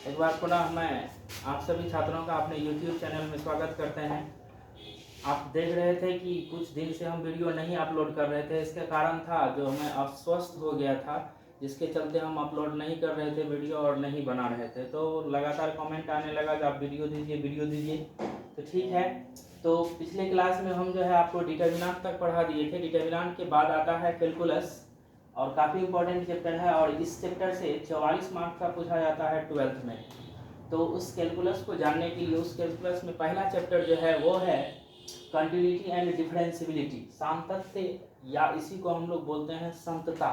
एक बार पुनः मैं आप सभी छात्रों का अपने YouTube चैनल में स्वागत करते हैं। आप देख रहे थे कि कुछ दिन से हम वीडियो नहीं अपलोड कर रहे थे। इसका कारण था जो मैं अस्वस्थ हो गया था, जिसके चलते हम अपलोड नहीं कर रहे थे वीडियो और नहीं बना रहे थे। तो लगातार कमेंट आने लगा कि आप वीडियो दीजिए। तो ठीक है, तो पिछले क्लास में हम जो है आपको डिटर्मिनेंट तक पढ़ा दिए थे। डिटर्मिनेंट के बाद आता है कैलकुलस, और काफ़ी इंपॉर्टेंट चैप्टर है, और इस चैप्टर से 44 मार्क्स का पूछा जाता है 12th में। तो उस कैलकुलस को जानने के लिए उस कैलकुलस में पहला चैप्टर जो है वो है कंटिन्यूटी एंड डिफरेंशियबिलिटी, सामतत्य, या इसी को हम लोग बोलते हैं समता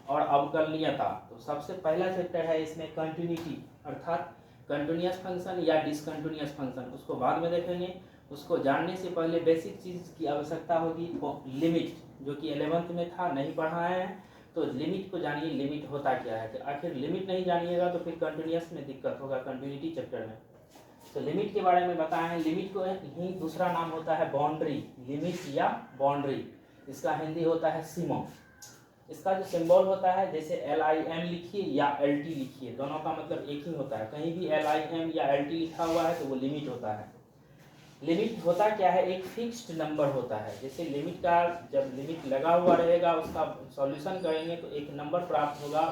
और अवकलनीयता। तो सबसे पहला चैप्टर है इसमें कंटिन्यूटी, अर्थात कंटिन्यूअस फंक्शन या डिसकंटिन्यूअस फंक्शन, उसको बाद में देखेंगे। उसको जानने से पहले बेसिक चीज़ की आवश्यकता होगी, लिमिट, जो कि 11th में था, नहीं पढ़ाए हैं। तो लिमिट को जानिए, लिमिट होता क्या है। तो आखिर लिमिट नहीं जानिएगा तो फिर कंटिन्यूअस में दिक्कत होगा कंटिन्यूटी चैप्टर में। तो लिमिट के बारे में बताए हैं। लिमिट को ही दूसरा नाम होता है बाउंड्री, लिमिट या बाउंड्री। इसका हिंदी होता है सीमा। इसका जो सिंबल होता है, जैसे LIM लिखिए या LT लिखिए, दोनों का मतलब एक ही होता है। कहीं भी LIM या LT लिखा हुआ है तो वो लिमिट होता है। लिमिट होता क्या है, एक फिक्स्ड नंबर होता है। जैसे लिमिट का जब लिमिट लगा हुआ रहेगा, उसका सॉल्यूशन करेंगे तो एक नंबर प्राप्त होगा।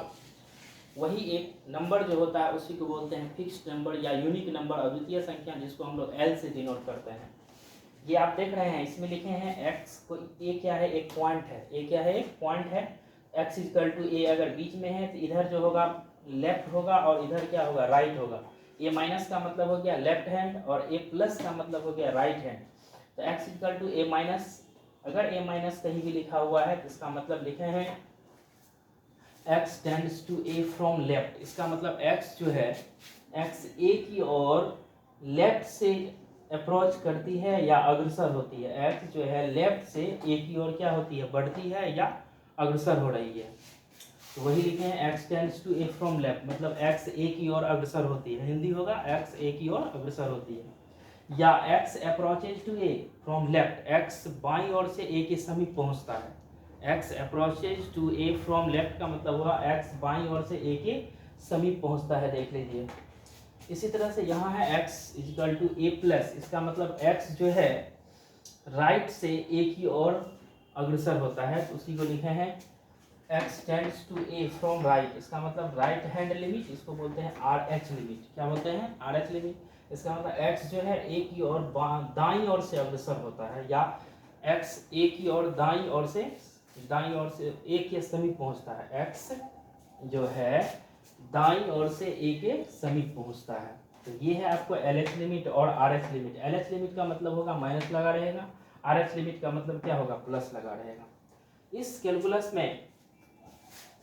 वही एक नंबर जो होता है उसी को बोलते हैं फिक्स्ड नंबर या यूनिक नंबर, अद्वितीय संख्या, जिसको हम लोग L से डिनोट करते हैं। ये आप देख रहे हैं, इसमें लिखे हैं x को, ए क्या है, एक पॉइंट है। ए क्या है, एक पॉइंट है। x इक्वल टू ए अगर बीच में है तो इधर जो होगा लेफ्ट होगा और इधर क्या होगा, राइट होगा। ए माइनस का मतलब हो गया लेफ्ट हैंड और ए प्लस का मतलब हो गया राइट हैंड। तो x equal to a minus, अगर ए माइनस कहीं भी लिखा हुआ है तो इसका मतलब लिखे हैं x tends to a from left. इसका मतलब x जो है, x ए की ओर लेफ्ट से अप्रोच करती है या अग्रसर होती है। x जो है लेफ्ट से ए की ओर क्या होती है, बढ़ती है या अग्रसर हो रही है। तो वही लिखे हैं x tends to a from left, मतलब x ए की ओर अग्रसर होती है। हिंदी होगा x ए की ओर अग्रसर होती है। या x approaches to a from left, x बाईं ओर से a के समीप पहुंचता है। x approaches to a from left का मतलब हुआ x बाईं ओर से a के समीप पहुंचता है, देख लीजिए। इसी तरह से यहाँ है x equal to a plus, इसका मतलब x जो है राइट से a की ओर अग्रसर होता है, तो उसी को लिखे हैं x tends to a from right. इसका मतलब राइट हैंड लिमिट, इसको बोलते हैं RH लिमिट। क्या बोलते हैं, RH लिमिट। इसका मतलब x जो है a की ओर दाईं ओर से अग्रसर होता है, या x a की ओर दाईं ओर से a के समीप पहुंचता है। x जो है दाईं ओर से a के समीप पहुंचता है। तो ये है आपको LH लिमिट और RH लिमिट। LH लिमिट का मतलब होगा माइनस लगा रहेगा, RH लिमिट का मतलब क्या होगा, प्लस लगा रहेगा। इस कैलकुलस में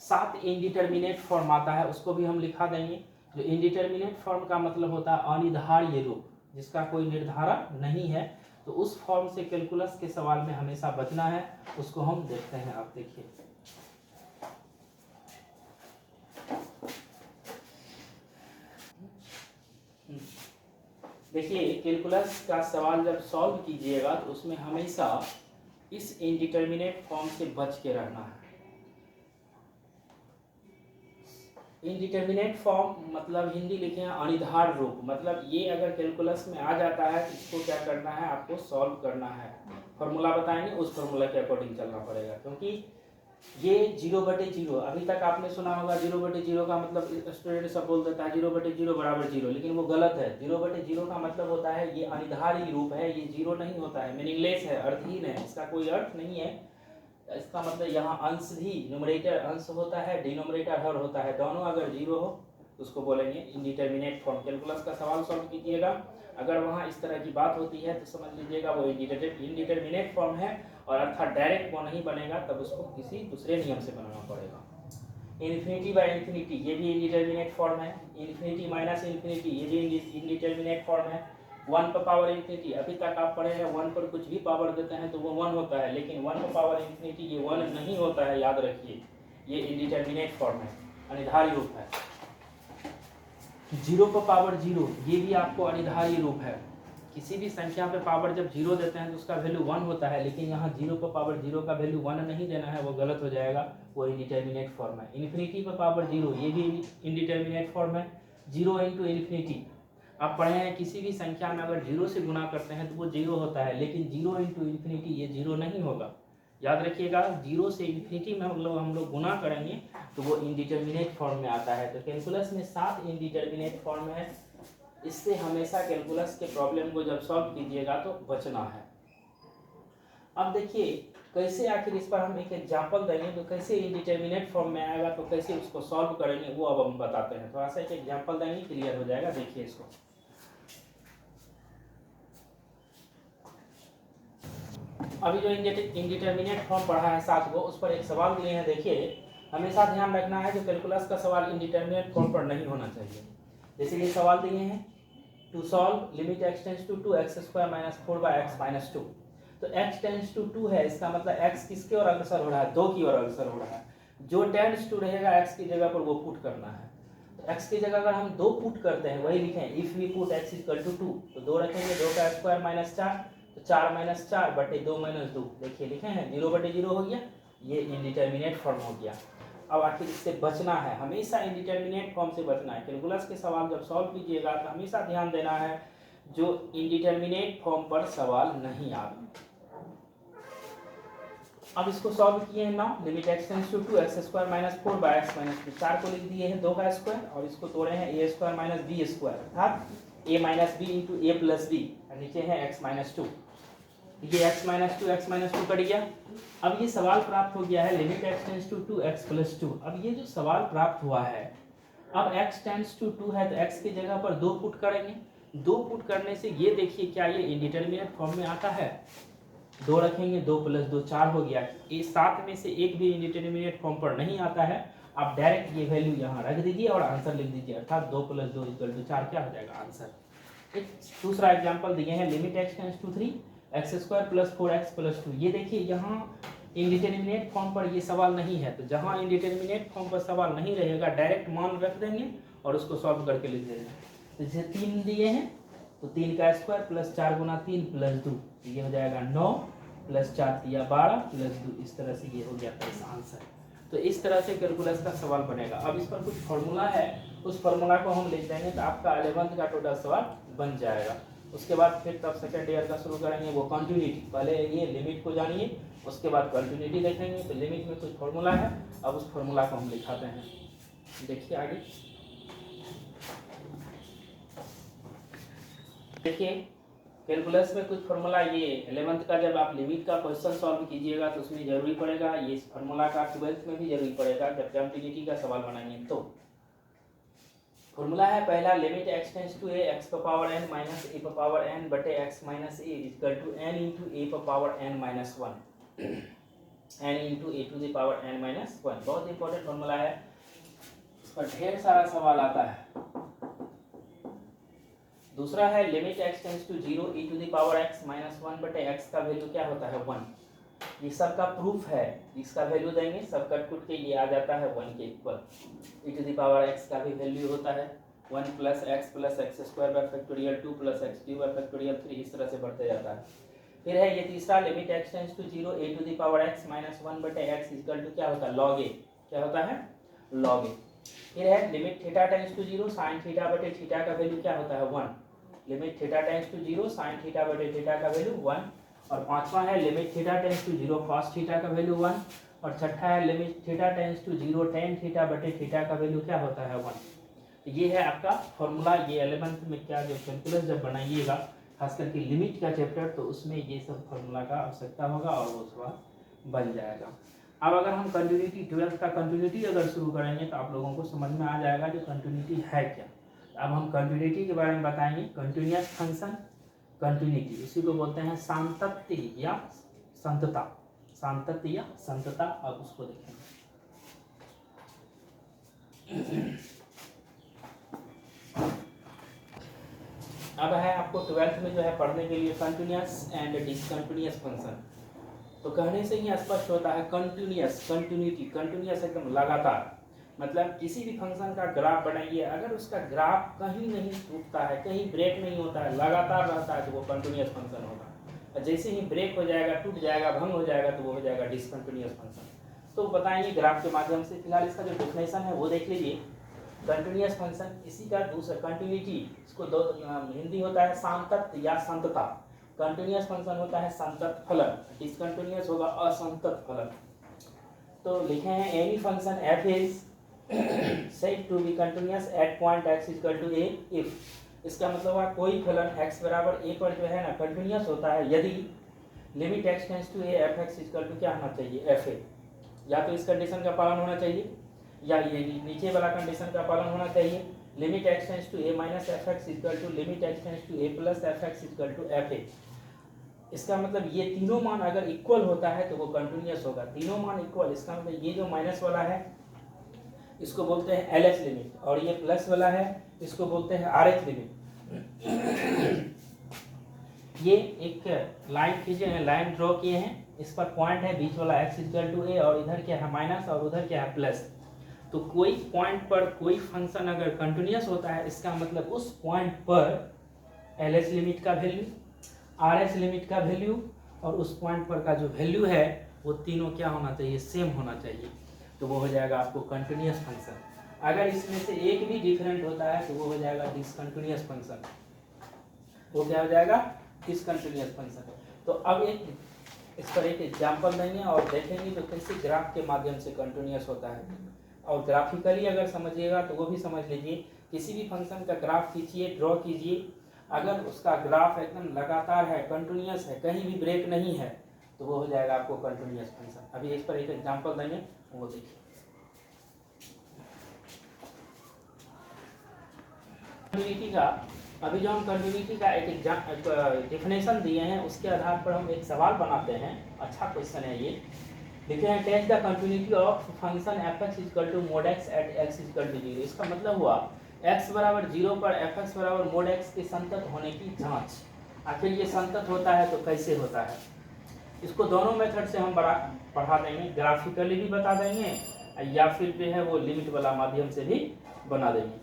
7 इनडिटर्मिनेट फॉर्म आता है, उसको भी हम लिखा देंगे। जो इनडिटर्मिनेट फॉर्म का मतलब होता है अनिर्धारिय रूप, जिसका कोई निर्धारक नहीं है। तो उस फॉर्म से कैलकुलस के सवाल में हमेशा बचना है, उसको हम देखते हैं। आप देखिए, देखिए कैलकुलस का सवाल जब सॉल्व कीजिएगा तो उसमें हमेशा इस इनडिटर्मिनेट फॉर्म से बच के रहना है। इनडिटर्मिनेट फॉर्म मतलब हिंदी लिखे हैं अनिर्धार रूप, मतलब ये अगर कैलकुलस में आ जाता है तो इसको क्या करना है, आपको सॉल्व करना है। फॉर्मूला बताएंगे, उस फॉर्मूला के अकॉर्डिंग चलना पड़ेगा, क्योंकि ये 0/0, अभी तक आपने सुना होगा 0/0 का मतलब स्टूडेंट सब बोल देता है 0/0 बराबर 0, लेकिन वो गलत है। 0/0 का मतलब होता है ये अनिर्धारी रूप है, ये 0 नहीं होता है, मीनिंगलेस है, अर्थहीन है, इसका कोई अर्थ नहीं है। इसका मतलब यहाँ अंश भी, न्यूमरेटर अंश होता है, डिनोमिनेटर हर होता है, दोनों अगर 0 हो तो उसको बोलेंगे इनडिटर्मिनेट फॉर्म। कैलकुलस का सवाल सॉल्व कीजिएगा, अगर वहाँ इस तरह की बात होती है तो समझ लीजिएगा वो इनडिटर्मिनेट फॉर्म है, और अर्थात डायरेक्ट वो नहीं बनेगा, तब उसको किसी दूसरे नियम से बनाना पड़ेगा। इन्फिनिटी बाय इन्फिनिटी, ये भी इनडिटर्मिनेट फॉर्म है। इन्फिनिटी माइनस इन्फिनिटी, ये भी इनडिटर्मिनेट फॉर्म है। 1 पर पावर इन्फिनिटी, अभी तक आप पढ़े हैं 1 पर कुछ भी पावर देते हैं तो वो 1 होता है, लेकिन 1 पर पावर इन्फिनिटी ये 1 नहीं होता है, याद रखिए। ये इनडिटर्मिनेट फॉर्म है, अनिर्धारी रूप है। 0 पर पावर 0, ये भी आपको अनिर्धारी रूप है। किसी भी संख्या पे पावर जब 0 देते हैं तो उसका वैल्यू 1 होता है, लेकिन यहाँ 0 पर पावर 0 का वैल्यू 1 नहीं देना है, वो गलत हो जाएगा, वो इनडिटर्मिनेट फॉर्म है। इन्फिनिटी पर पावर 0, ये भी इनडिटर्मिनेट फॉर्म है। Zero into infinity. आप पढ़े हैं किसी भी संख्या में अगर जीरो से गुना करते हैं तो वो जीरो होता है, लेकिन जीरो इंटू इन्फिनिटी ये जीरो नहीं होगा। याद रखिएगा, जीरो से इन्फिनिटी में मतलब हम लोग गुना करेंगे तो वो इनडिटर्मिनेट फॉर्म में आता है। तो कैलकुलस में 7 इनडिटर्मिनेट फॉर्म है, इससे हमेशा कैलकुलस के प्रॉब्लम को जब सॉल्व कीजिएगा तो बचना है। अब देखिए कैसे आखिर इस पर हम एक एग्जाम्पल देंगे तो कैसे इनडिटर्मिनेट फॉर्म में आएगा, तो कैसे उसको सॉल्व करेंगे वो अब हम बताते हैं। थोड़ा सा एक एग्जाम्पल देंगे, क्लियर हो जाएगा। देखिए इसको, अभी जो इनडिटर्मिनेट फॉर्म पढ़ा है 7 को, उस पर एक सवाल दिए हैं। देखिए हमेशा ध्यान रखना है जो कैलकुलस का सवाल इनडिटर्मिनेट फॉर्म पर नहीं होना चाहिए। जैसे ये सवाल दिए हैं, to solve limit x tends to 2x² - 4/x - 2। तो x टेंड्स टू 2 है, इसका मतलब x किसके ओर अग्रसर हो रहा है, 2 की ओर अग्रसर हो रहा है। जो टेंड्स टू रहेगा x की जगह पर वो पुट करना है। तो x की जगह अगर हम 2 पुट करते हैं, वही लिखें, इफ वी पुट x = 2, तो 2 रखेंगे, 2 का स्क्वायर - 4, तो 4 - 4 बटे 2 - 2, देखिए लिखे हैं 0 बटे 0 हो गया, ये इनडिटर्मिनेट फॉर्म हो गया। अब आखिर इससे बचना है, हमेशा इनडिटर्मिनेट फॉर्म से बचना है। कैलकुलस के सवाल जब सॉल्व कीजिएगा तो हमेशा ध्यान देना है जो इनडिटर्मिनेट फॉर्म पर सवाल नहीं आए। अब इसको सॉल्व किए हैं ना, limit x tends to 2x² - 4/x - 2, 4 को लिख दिए हैं 2 का स्क्वायर, और इसको तोड़े हैं a² - b² अर्थात a - b into a + b, नीचे है x - 2। ये x - 2 x - 2 कट गया। अब ये सवाल प्राप्त हो गया है limit x tends to 2x + 2। अब ये जो सवाल प्राप्त हुआ है, अब x टेंड्स टू 2 है तो x की जगह पर 2 पुट करेंगे। 2 पुट करने से ये देखिए क्या ये इनडिटर्मिनेट फॉर्म में आता है, 2 रखेंगे, 2 + 2 4 हो गया। ये 7 में से एक भी इनडिटर्मिनेट फॉर्म पर नहीं आता है। आप डायरेक्ट ये वैल्यू यहाँ रख दीजिए और आंसर लिख दीजिए, अर्थात 2 + 2 = 4 क्या हो जाएगा आंसर। एक दूसरा एग्जांपल दिए हैं, limit x tends to 3 x² + 4x + 2। ये देखिए यहाँ इनडिटर्मिनेट फॉर्म पर ये सवाल नहीं है, तो जहाँ इनडिटर्मिनेट फॉर्म पर सवाल नहीं रहेगा डायरेक्ट मान रख देंगे और उसको सॉल्व करके लिख देंगे। तो जैसे 3 दिए हैं तो 3 का स्क्वायर + 4 × 3 + 2, ये हो जाएगा 9 + 4 = 12 + 2, इस तरह से ये हो गया था इसका आंसर। तो इस तरह से कैलकुलस का सवाल बनेगा। अब इस पर कुछ फार्मूला है, उस फार्मूला को हम लिख देंगे तो आपका 11th का टोटल सवाल बन जाएगा। उसके बाद फिर तब सेकेंड ईयर का शुरू करेंगे, वो कंटिन्यूटी। पहले ये लिमिट को जानिए, उसके बाद कंटिन्यूटी देखेंगे। तो लिमिट में कुछ फार्मूला है, अब उस फार्मूला को हम लिखाते हैं। देखिए आगे, देखिए कैलकुलस में कुछ फार्मूला, ये 11th का जब आप लिमिट का क्वेश्चन सॉल्व कीजिएगा तो उसमें जरूरी पड़ेगा। ये फार्मूला का 12th में भी जरूरी पड़ेगा जब कंटिन्यूटी का सवाल बनाएंगे। तो फार्मूला है पहला, limit x tends to a x⁴ - a - n बटे x - a = n × a⁴n - 1, n × a⁴n - 1। बहुत इंपॉर्टेंट फार्मूला है, इस पर ढेर सारा सवाल आता है। दूसरा है limit x tends to 0 e⁻x - 1 बटे x का वैल्यू क्या होता है 1। ये सब का प्रूफ है, इसका वैल्यू देंगे, सब कट कुट के ये आ जाता है 1 के इक्वल। e⁻x का भी वैल्यू होता है 1 + x + x² 2 + x³ 3, इस तरह से बढ़ते जाता है। फिर है ये तीसरा, limit x tends to 0 e⁻x - 1 बटे x = क्या होता है log a, क्या होता है log a। फिर है limit theta tends to 0 sin theta बटे थीटा का वैल्यू क्या होता है 1। Limit theta tends to 0 sin theta बटे थीटा का वैल्यू 1। और पांचवा है limit theta tends to 0 cos theta का वैल्यू 1। और छठा है limit theta tends to 0 tan theta बटे थीटा का वैल्यू क्या होता है 1। तो ये है आपका फॉर्मूला। ये 11th में क्या जो कैलकुलस जब बनाइएगा खास करके लिमिट का चैप्टर, तो उसमें ये सब फार्मूला का आवश्यकता होगा और वो सवाल बन जाएगा। अब अगर हम कंटिन्यूटी 12th का कंटिन्यूटी अगर शुरू करेंगे तो आप लोगों को समझ में आ जाएगा जो कंटिन्यूटी है क्या। अब हम कंटिन्यूटी के बारे में बताएंगे। कंटिन्यूअस फंक्शन कंटिन्यूटी, इसी को बोलते हैं सातत्य या संतता, सातत्य या संतता। अब उसको देखेंगे। अब है आपको 12th में जो है पढ़ने के लिए कंटिन्यूअस एंड डिसकंटिन्यूअस फंक्शन। तो कहने से ही स्पष्ट होता है कंटिन्यूअस, कंटिन्यूटी, कंटिन्यूअस एकदम लगातार। मतलब किसी भी फंक्शन का ग्राफ बनाइए, अगर उसका ग्राफ कहीं नहीं टूटता है, कहीं ब्रेक नहीं होता है, लगातार रहता है, तो वो कंटिन्यूअस फंक्शन होगा। जैसे ही ब्रेक हो जाएगा, टूट जाएगा, भंग हो जाएगा, तो वो हो जाएगा डिसकंटिन्यूअस फंक्शन। तो बताएंगे ग्राफ के माध्यम से। फिलहाल इसका जो डेफिनेशन है वो देख लीजिए। कंटिन्यूअस फंक्शन, इसी का दूसरा कंटिन्यूटी, इसको दो हिंदी होता है सांतत या संतता। कंटिन्यूअस फंक्शन होता है संतत फलन, डिसकंटिन्यूअस होगा असंतत फलन। तो लिखे हैं any function f is said to be continuous at point x equal to a if. इसका मतलब हुआ कोई फलन x बराबर a पर जो है ना कंटिन्यूअस होता है यदि limit x tends to a f x equal to क्या होना चाहिए एफ ए। या तो इस कंडीशन का पालन होना चाहिए या ये नीचे वाला कंडीशन का पालन होना चाहिए, limit x tends to a minus f x equal to limit x tends to a plus f x equal to f a. इसका मतलब ये तीनों मान अगर इक्वल होता है तो वो कंटिन्यूअस होगा। तीनों मान इक्वल, इसका मतलब ये जो माइनस वाला है इसको बोलते हैं एल एच लिमिट, और ये प्लस वाला है इसको बोलते हैं आर एच लिमिट। ये एक लाइन खींचे, लाइन ड्रॉ किए हैं, इस पर पॉइंट है बीच वाला x इक्वल टू a, और इधर क्या है माइनस और उधर क्या है प्लस। तो कोई पॉइंट पर कोई फंक्शन अगर कंटिन्यूअस होता है इसका मतलब उस पॉइंट पर एल एच लिमिट का वैल्यू, आर एच लिमिट का वैल्यू और उस पॉइंट पर का जो वैल्यू है वो तीनों क्या होना चाहिए, सेम होना चाहिए। तो वो हो जाएगा आपको कंटिन्यूअस फंक्शन। अगर इसमें से एक भी डिफरेंट होता है तो वो हो जाएगा डिसकंटिन्यूअस फंक्शन। वो क्या हो जाएगा, डिसकंटिन्यूअस फंक्शन। तो अब एक इस पर एक एग्जांपल देंगे और देखेंगे तो कैसे ग्राफ के माध्यम से कंटिन्यूअस होता है। और ग्राफिकली अगर समझिएगा तो वो भी समझ लीजिए, किसी भी फंक्शन का ग्राफ खींचिए, ड्रॉ कीजिए, अगर उसका ग्राफ एकदम लगातार है, कंटिन्यूअस है, कहीं भी ब्रेक नहीं है, तो वो हो जाएगा आपको कंटिन्यूअस फंक्शन। अभी इस पर एक एग्जांपल देंगे, वो देखिए। कंटिन्यूटी का अभी जो हम कंटिन्यूटी का एक डेफिनेशन दिए हैं उसके आधार पर हम एक सवाल बनाते हैं। अच्छा क्वेश्चन है ये। लिखे हैं test the continuity of function f x equal to mod x at x equal to 0। इसका मतलब हुआ x बराबर 0 पर एफ एक्स बराबर मोड एक्स के संतत होने की जांच। आखिर ये संतत होता है तो कैसे होता है, इसको दोनों मेथड से हम पढ़ा देंगे, ग्राफिकली भी बता देंगे या फिर जो है वो लिमिट वाला माध्यम से भी बना देंगे।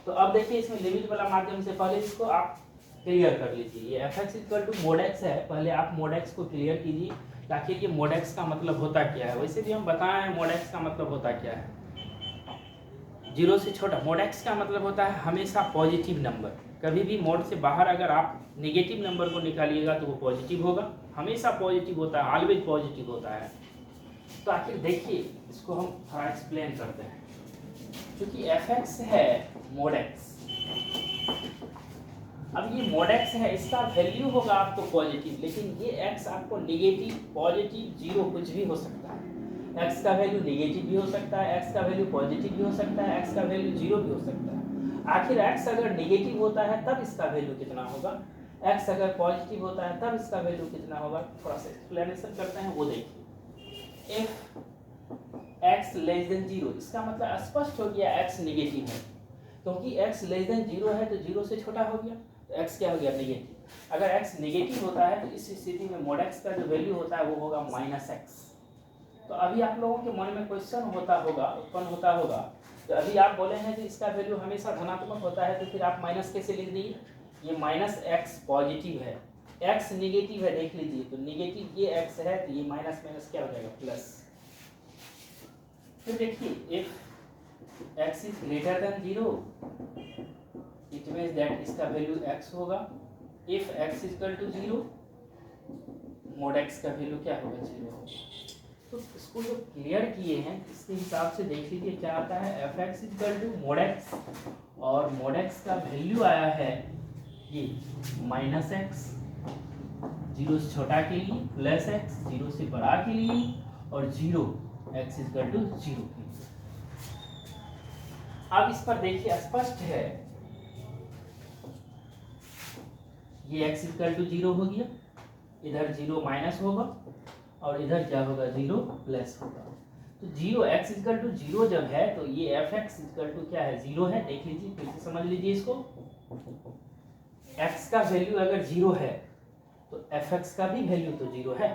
तो अब देखिए इसमें लिमिट वाला माध्यम से पहले इसको आप क्लियर कर लीजिए। ये f x equal to mod x है, पहले आप मोड एक्स को क्लियर कीजिए ताकि ये मोड एक्स का मतलब होता क्या है। वैसे भी हम बताए हैं मोड एक्स का मतलब होता क्या है, 0 से छोटा। मोड एक्स का मतलब होता है हमेशा पॉजिटिव नंबर। कभी भी मोड से बाहर अगर आप नेगेटिव नंबर को निकालिएगा तो वो पॉजिटिव होगा, हमेशा पॉजिटिव होता है, ऑलवेज पॉजिटिव होता है। तो आखिर देखिए इसको हम थोड़ा एक्सप्लेन करते हैं। क्योंकि एफ एक्स है मोड एक्स, अब ये मोड एक्स है, इसका वैल्यू होगा आपको पॉजिटिव, लेकिन ये एक्स आपको नेगेटिव, पॉजिटिव, जीरो कुछ भी हो सकता है। एक्स का वैल्यू नेगेटिव भी हो सकता है, एक्स का वैल्यू पॉजिटिव भी हो सकता है, एक्स का वैल्यू जीरो भी हो सकता है। आखिर एक्स अगर नेगेटिव होता है तब इसका वैल्यू कितना होगा, एक्स अगर पॉजिटिव होता है तब इसका वैल्यू कितना होगा। थोड़ा सा एक्सप्लेनेशन करते हैं, वो देखिए। इफ एक्स लेस देन 0, इसका मतलब स्पष्ट हो गया एक्स नेगेटिव है, क्योंकि एक्स लेस देन 0 है तो 0 से छोटा हो गया, तो एक्स क्या हो गया, नेगेटिव। अगर एक्स नेगेटिव होता है तो इस स्थिति में मोड एक्स का जो वैल्यू होता है वो होगा माइनस एक्स। तो अभी आप लोगों के मन में क्वेश्चन उत्पन्न होता होगा, तो अभी आप बोले हैं कि इसका वैल्यू हमेशा धनात्मक होता है, तो फिर आप माइनस कैसे लिख दिए। ये माइनस एक्स पॉजिटिव है, एक्स नेगेटिव है, देख लीजिए। तो नेगेटिव ये एक्स है तो ये माइनस माइनस क्या हो जाएगा, प्लस। फिर देखिए if x is greater than 0 it means that इसका वैल्यू x होगा। If x equal to 0 mod x का वैल्यू क्या होगा, 0 होगा। तो इसको जो क्लियर किए हैं इसके हिसाब से देख लीजिए क्या आता है, f x equal to mod x, और मोड एक्स का वैल्यू आया है ये माइनस एक्स, 0 से छोटा के लिए, प्लस एक्स 0 से बड़ा के लिए, और 0 एक्स इक्वल टू 0 के लिए। अब इस पर देखिए स्पष्ट है, ये x इक्वल टू 0 हो गया, इधर 0 माइनस होगा और इधर क्या होगा, 0 प्लस होगा। तो 0 x इक्वल टू 0 जब है तो ये एफ एक्स इक्वल टू क्या है, 0 है। देख लीजिए फिर से समझ लीजिए इसको, x का वैल्यू अगर 0 है तो एफ एक्स का भी वैल्यू तो 0 है।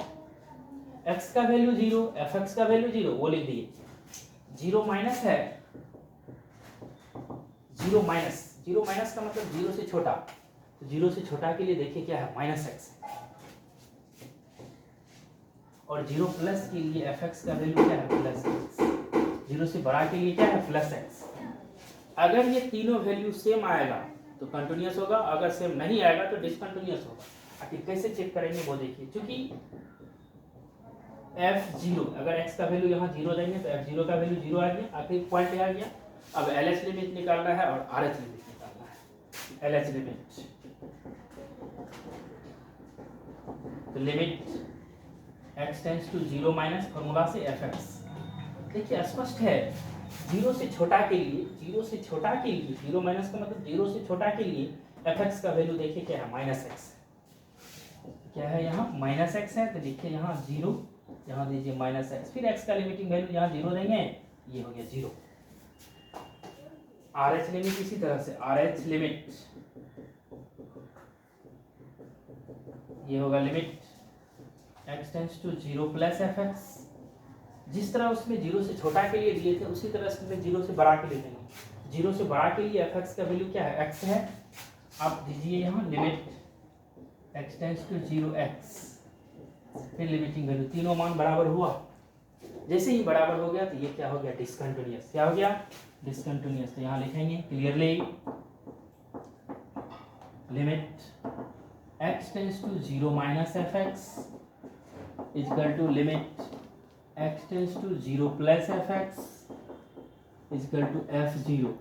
x का वैल्यू 0, एफ एक्स का वैल्यू 0, वो लिख दिए। 0 माइनस है, 0 माइनस का मतलब 0 से छोटा, तो 0 से छोटा के लिए देखिए क्या है, माइनस एक्स, और 0 प्लस के लिए एफ एक्स का वैल्यू क्या है, प्लस एक्स। 0 से बड़ा के लिए क्या है, प्लस एक्स। अगर ये तीनों वैल्यू सेम आएगा तो कंटिन्यूस होगा, अगर सेम नहीं आएगा तो डिसकंटिन्यूस होगा। आखिर कैसे चेक करेंगे वो देखिए। क्योंकि f0 अगर x का वैल्यू यहाँ 0 देंगे तो f0 का वैल्यू 0 आ गया, आखिर पॉइंट आ गया। अब LH लिमिट निकालना है और RH लिमिट निकालना है। LH लिमिट तो limit x tends to 0 minus formula से fx। देखिए स्पष्ट है, 0 से छोटा के लिए 0 माइनस का मतलब 0 से छोटा के लिए fx का वैल्यू देखिए क्या है, माइनस एक्स। क्या है यहाँ, माइनस एक्स है, तो देखिए यहाँ 0, यहाँ दीजिए माइनस एक्स, फिर x का लिमिटिंग वैल्यू यहाँ 0 देंगे, ये हो गया 0। RH लिमिट इसी तरह से RH लिमिट ये होगा limit x tends to 0 plus fx। जिस तरह उसमें 0 से छोटा के लिए दिए थे उसी तरह इसमें 0 से बड़ा के लिए देंगे। 0 से बड़ा के लिए fx का वैल्यू क्या है, x है। आप दीजिए यहाँ limit x tends to 0x, फिर लिमिटिंग वैल्यू, तीनों मान बराबर हुआ। जैसे ही बराबर हो गया तो ये क्या हो गया, डिसकंटिन्यूअस। क्या हो गया, डिसकंटिन्यूअस। तो यहाँ लिखेंगे clearly limit x tends to 0 minus fx equal to limit x tends to 0 plus fx equal to f0।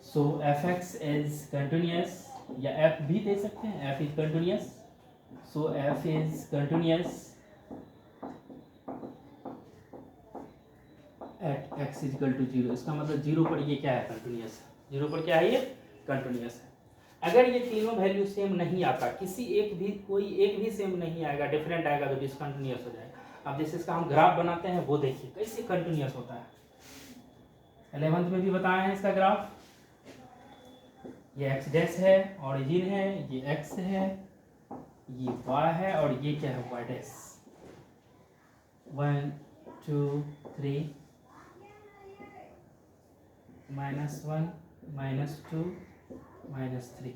So fx is continuous, या f भी दे सकते हैं, f is continuous. So f is continuous at x equal to 0। इसका मतलब 0 पर ये क्या है, कंटिन्यूअस। 0 पर क्या है, ये कंटिन्यूअस है। अगर ये तीनों वैल्यू सेम नहीं आता, कोई एक भी सेम नहीं आएगा, डिफरेंट आएगा, तो डिसकंटिन्यूअस हो जाएगा। अब जैसे इसका हम ग्राफ बनाते हैं वो देखिए कैसे कंटिन्यूअस होता है। 11th में भी बताया है इसका ग्राफ। ये x डैश है, ओरिजिन है, ये x है, ये y है, और ये क्या है, y डैश। 1 2 3 -1 -2 -3,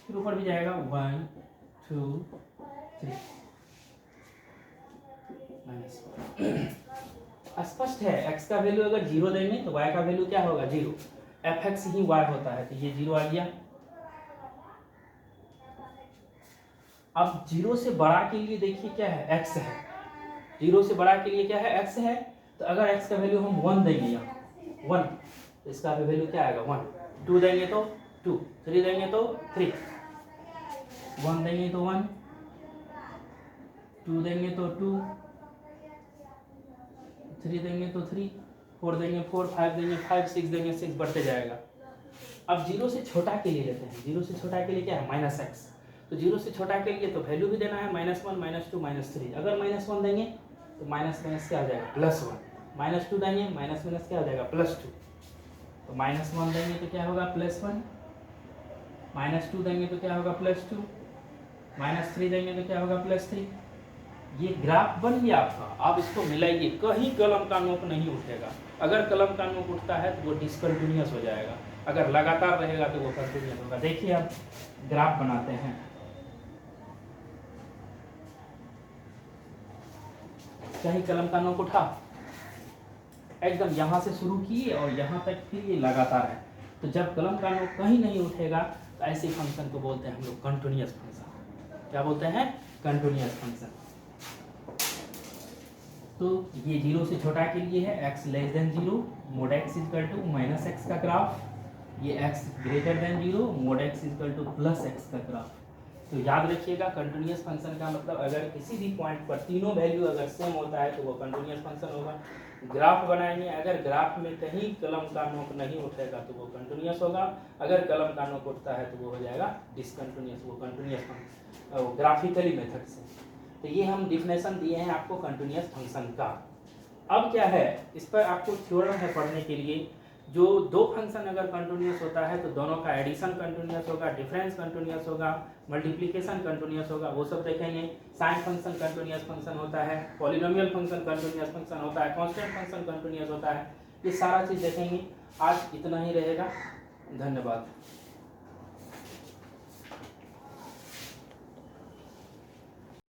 फिर ऊपर भी जाएगा 1 2 3 -1। स्पष्ट है, x का वैल्यू अगर 0 देंगे तो y का वैल्यू क्या होगा, 0। fx ही y होता है, तो ये 0 आ गया। अब 0 से बड़ा के लिए देखिए क्या है, x है। 0 से बड़ा के लिए क्या है, x है। तो अगर x का वैल्यू हम 1 देंगे, यहाँ 1, तो इसका वैल्यू क्या आएगा, 1। 2 देंगे तो 2, 3 देंगे तो 3, 1 देंगे तो 1, 2 देंगे तो 2, 3 देंगे तो 3, 4 देंगे 4, 5 देंगे 5, 6 देंगे 6, बढ़ते जाएगा। अब 0 से छोटा के लिए लेते हैं। 0 से छोटा के लिए क्या है, माइनस एक्स। तो 0 से छोटा के लिए तो वैल्यू भी देना है, -1 -2 -3। अगर -1 देंगे तो माइनस क्या हो जाएगा, +1। -2 देंगे माइनस क्या हो जाएगा, +2। तो -1 देंगे तो क्या होगा, +1। -2 देंगे तो क्या होगा, +2। -3 देंगे तो क्या होगा, +3। ये ग्राफ बन गया आपका। आप इसको मिलाइए, कहीं कलम का नोक नहीं उठेगा। अगर कलम का नोक उठता है तो वो डिसकंटिन्यूअस हो जाएगा, अगर लगातार रहेगा तो वो कंटिन्यूअस होगा। देखिए आप ग्राफ बनाते हैं, कहीं कलम का नोक उठा, एकदम यहाँ से शुरू किए और यहाँ तक फिर ये लगातार है। तो जब कलम का नोक कहीं नहीं उठेगा तो ऐसे फंक्शन को बोलते हैं हम लोग कंटिन्यूअस फंक्शन। क्या बोलते हैं, कंटिन्यूअस फंक्शन। तो ये 0 से छोटा के लिए है, x less than 0 mod x equal to -x का ग्राफ। ये x greater than 0 mod x equal to +x का ग्राफ। तो याद रखिएगा, कंटिन्यूअस फंक्शन का मतलब अगर किसी भी पॉइंट पर तीनों वैल्यू अगर सेम होता है तो वो कंटिन्यूअस फंक्शन होगा। ग्राफ बनाएंगे, अगर ग्राफ में कहीं कलम का नोक नहीं उठेगा तो वो कंटिन्यूअस होगा, अगर कलम का नोक उठता है तो वो हो जाएगा डिसकंटिन्यूअस। वो कंटिन्यूअस फंक्शन ग्राफिकली मेथड से। तो ये हम डिफिनेशन दिए हैं आपको कंटिन्यूअस फंक्शन का। अब क्या है, इस पर आपको थ्योरम है पढ़ने के लिए। जो दो फंक्शन अगर कंटिन्यूअस होता है तो दोनों का एडिशन कंटिन्यूअस होगा, डिफरेंस कंटिन्यूअस होगा, मल्टीप्लिकेशन कंटिन्यूअस होगा, वो सब देखेंगे। साइन फंक्शन कंटिन्यूअस फंक्शन होता है, पॉलिनोमियल फंक्शन कंटिन्यूअस फंक्शन होता है, कांस्टेंट फंक्शन कंटिन्यूअस होता है। ये सारा चीज़ देखेंगे। आज इतना ही रहेगा, धन्यवाद।